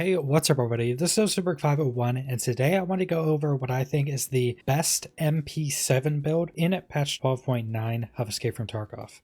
Hey, what's up everybody? This is Suburbs501 and today I want to go over what I think is the best MP7 build in patch 12.9 of Escape from Tarkov.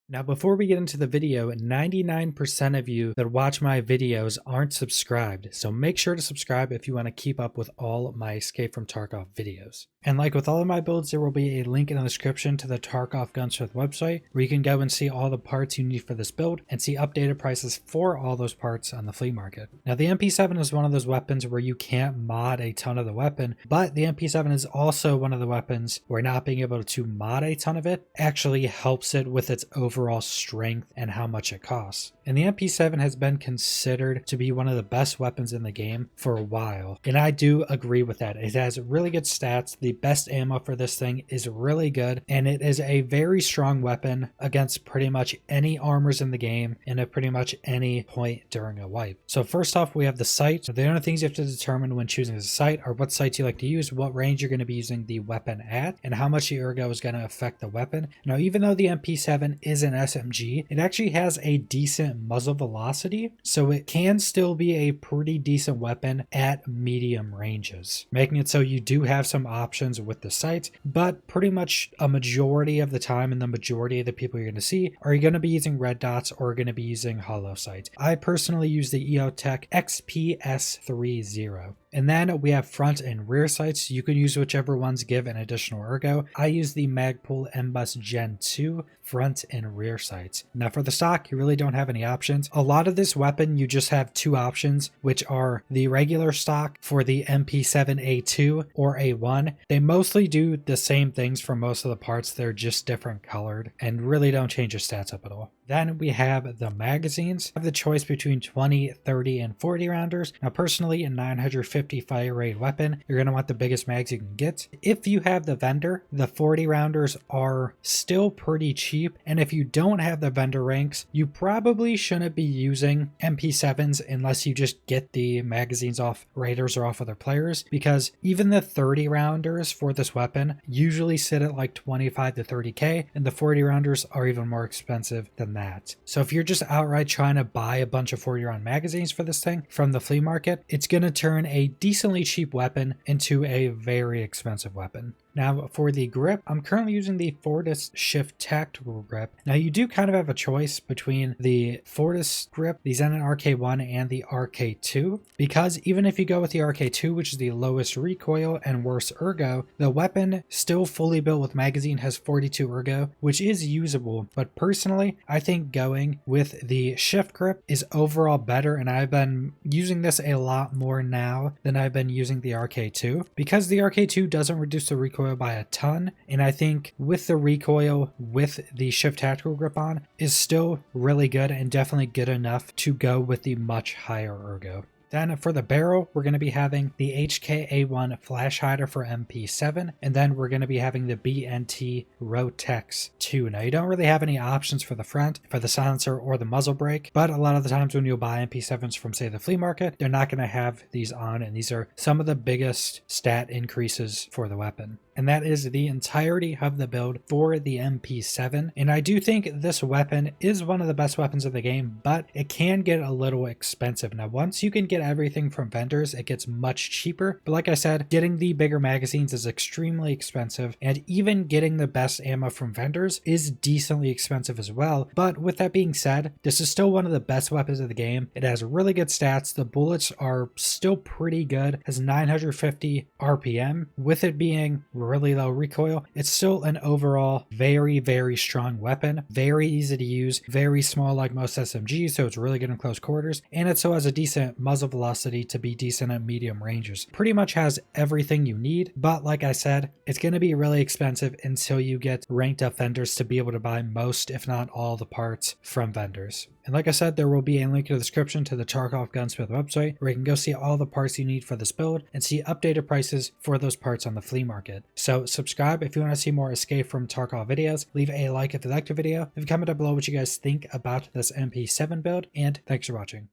Now, before we get into the video, 99% of you that watch my videos aren't subscribed, so make sure to subscribe if you want to keep up with all my Escape from Tarkov videos. And like with all of my builds, there will be a link in the description to the Tarkov Gunsmith website, where you can go and see all the parts you need for this build and see updated prices for all those parts on the flea market. Now, the MP7 is one of those weapons where you can't mod a ton of the weapon, but the MP7 is also one of the weapons where not being able to mod a ton of it actually helps it with its overall strength and how much it costs. And the MP7 has been considered to be one of the best weapons in the game for a while, and I do agree with that. It has really good stats, the best ammo for this thing is really good, and it is a very strong weapon against pretty much any armors in the game and at pretty much any point during a wipe. So first off, we have the sight. The only things you have to determine when choosing a sight are what sights you like to use, what range you're going to be using the weapon at, and how much the ergo is going to affect the weapon. Now, even though the MP7 is an SMG, it actually has a decent muzzle velocity, so it can still be a pretty decent weapon at medium ranges, making it so you do have some options with the sights, but pretty much a majority of the time and the majority of the people you're going to see are going to be using red dots or going to be using hollow sights. I personally use the EOTech XPS30. And then we have front and rear sights. You can use whichever ones give an additional ergo. I use the Magpul MBus Gen 2 front and rear sights. Now for the stock, you really don't have any options. A lot of this weapon, you just have two options, which are the regular stock for the MP7A2 or A1. They mostly do the same things for most of the parts. They're just different colored and really don't change your stats up at all. Then we have the magazines. I have the choice between 20, 30, and 40 rounders. Now personally, a 950 fire rate weapon, you're going to want the biggest mags you can get. If you have the vendor, the 40 rounders are still pretty cheap. And if you don't have the vendor ranks, you probably shouldn't be using MP7s unless you just get the magazines off raiders or off other players, because even the 30 rounders for this weapon usually sit at like 25 to 30k, and the 40 rounders are even more expensive than that. So if you're just outright trying to buy a bunch of 40 round magazines for this thing from the flea market, it's going to turn a decently cheap weapon into a very expensive weapon. Now for the grip, I'm currently using the Fortis Shift Tactical grip. Now you do kind of have a choice between the Fortis grip, the Zen RK1, and the RK2, because even if you go with the RK2, which is the lowest recoil and worst ergo, the weapon still fully built with magazine has 42 ergo, which is usable. But personally, I think going with the Shift grip is overall better, and I've been using this a lot more now than I've been using the RK2, because the RK2 doesn't reduce the recoil by a ton, and I think with the recoil with the Shift Tactical grip on is still really good and definitely good enough to go with the much higher ergo. Then for the barrel, we're going to be having the HK-A1 flash hider for MP7, and then we're going to be having the BNT Rotex 2. Now you don't really have any options for the front, for the silencer, or the muzzle brake, but a lot of the times when you buy MP7s from, say, the flea market, they're not going to have these on, and these are some of the biggest stat increases for the weapon. And that is the entirety of the build for the MP7. And I do think this weapon is one of the best weapons of the game, but it can get a little expensive. Now, once you can get everything from vendors, it gets much cheaper. But like I said, getting the bigger magazines is extremely expensive, and even getting the best ammo from vendors is decently expensive as well. But with that being said, this is still one of the best weapons of the game. It has really good stats. The bullets are still pretty good. It has 950 RPM. With it being really low recoil, it's still an overall very, very strong weapon, very easy to use, very small like most SMGs, so it's really good in close quarters, and it still has a decent muzzle velocity to be decent at medium ranges. Pretty much has everything you need, but like I said, it's going to be really expensive until you get ranked up vendors to be able to buy most, if not all, the parts from vendors. And like I said, there will be a link in the description to the Tarkov Gunsmith website, where you can go see all the parts you need for this build and see updated prices for those parts on the flea market. So subscribe if you want to see more Escape from Tarkov videos. Leave a like if you liked the video. Leave a comment down below what you guys think about this MP7 build, and thanks for watching.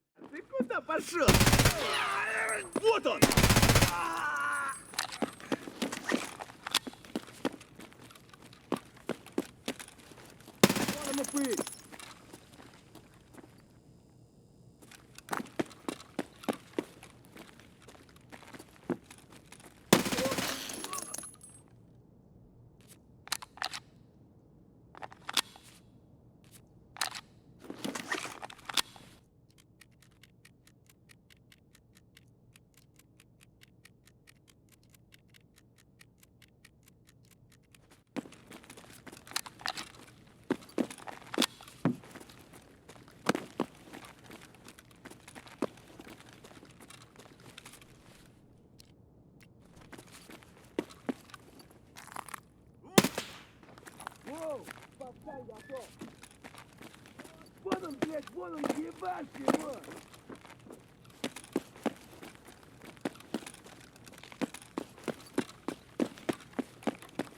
Вон он, блядь, вон он, ебашь его!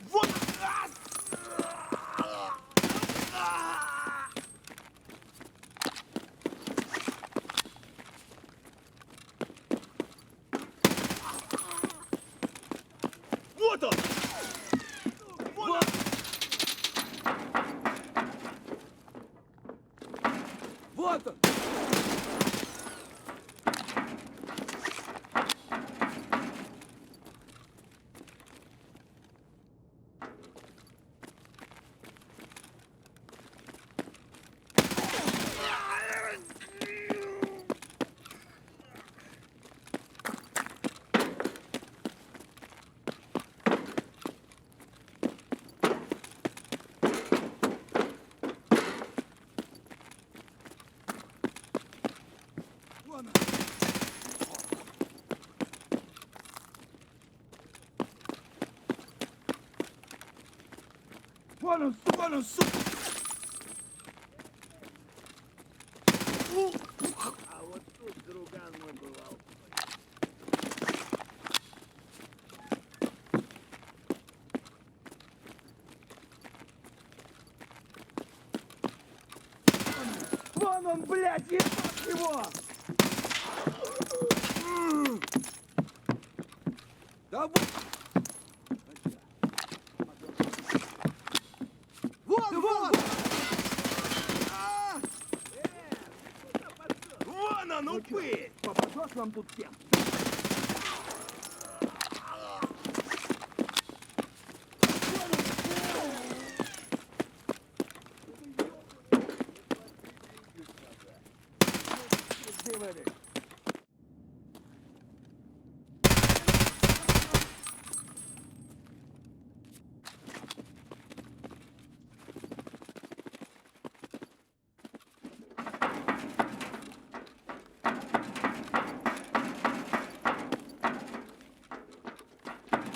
Вон! Вот он! Вот! Вот он! Вон он! Вон он, сука! А вот тут друган мой бывал. Вон он, блядь, ебать его! Да вот! Вон, вон! Вон он, упырь! Попадешь нам тут всем?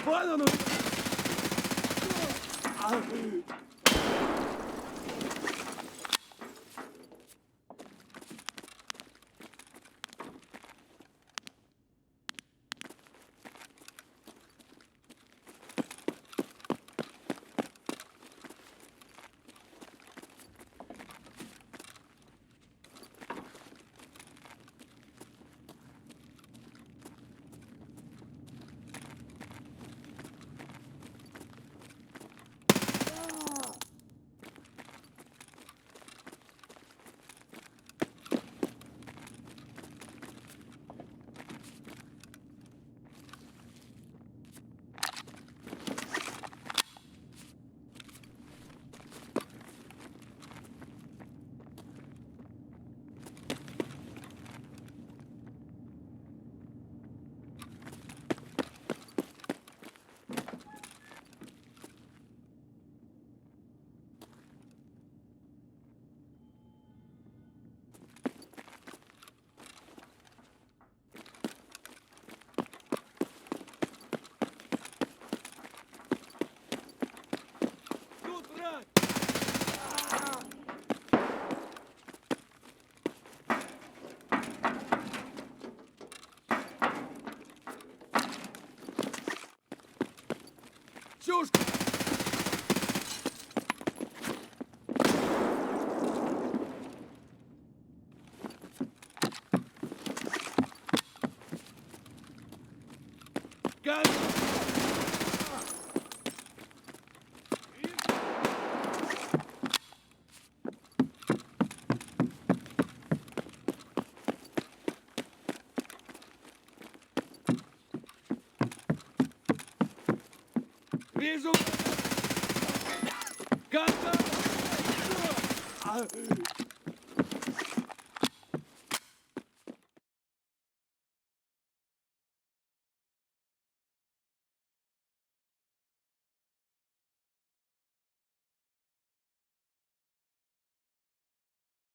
Вон он! Чушь! Гад! Вижу! Гад!